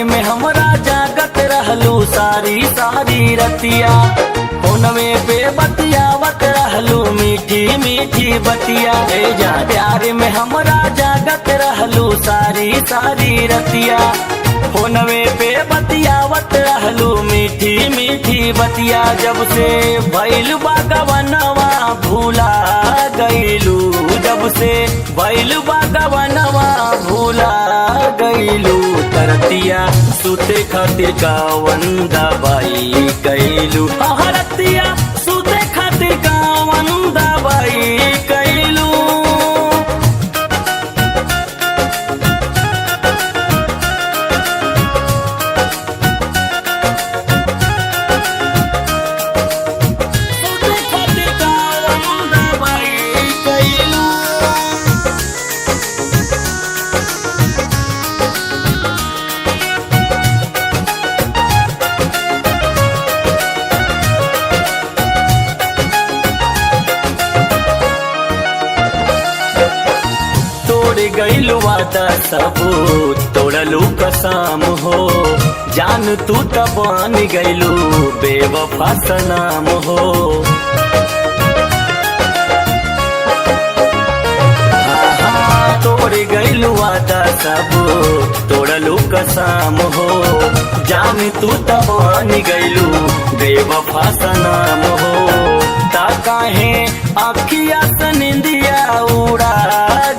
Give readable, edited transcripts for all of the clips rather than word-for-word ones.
में हमरा जागत रहलू सारी सारी रतिया। फोनवे पे बतियावत रहलू मीठी मीठी बतिया। ए जा प्यार में हमरा जागत रहलू सारी सारी रतिया। फोनवे पे बतियावत रहलू मीठी मीठी बतिया। जब से भइल बागवनवा भूला गइलू, जब से भइल बागवनवा भूला गइलू। तरतिया सुते खातिर कावन दवाई कैलू, हरतिया सुते खातिर कावन दवाई कैलू। गइलू वादा सब तोड़लू कसम हो, जान तू त बन गइलू बेवफा सनम हो। तोड़ गइलू वादा सब तोड़लू कसम हो, जान तू त बन गइलू बेवफा सनम हो। ता काहे अखिया से निंदिया उड़ा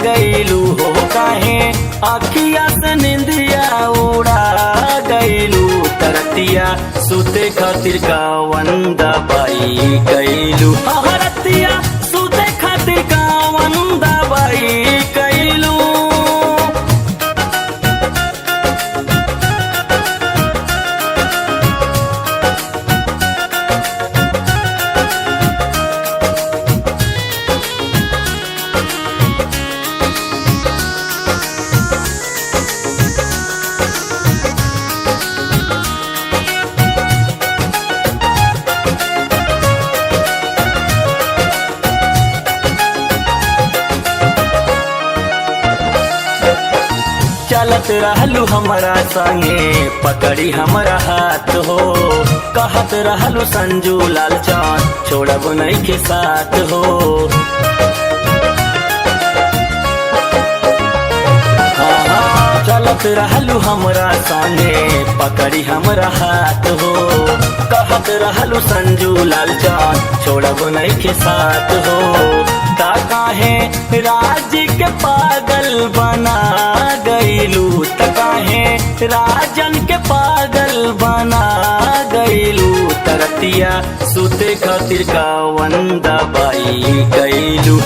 गइलू हो, काहे अखिया से निंदिया उड़ा गइलू। तरतिया सुते खातिर कावन दवाई कैलू, हरतिया सुते खातिर कावन दवाई कैलू। चलत रहलू हमारा संगे पकड़ी हमारा हाथ हो, कहत रहलू संजू लाल चांद छोड़ब नहीं के साथ हो। चलत रहलू हमरा संगे पकड़ी हमरा हाथ हो, कहत रहलू संजू लाल चांद छोड़ब नहीं के साथ हो। ता काहे राज के पागल बना गइलू, ता काहे राजन के पागल बना गइलू। तरतिया सुते खातिर कावन दवाई कैलू।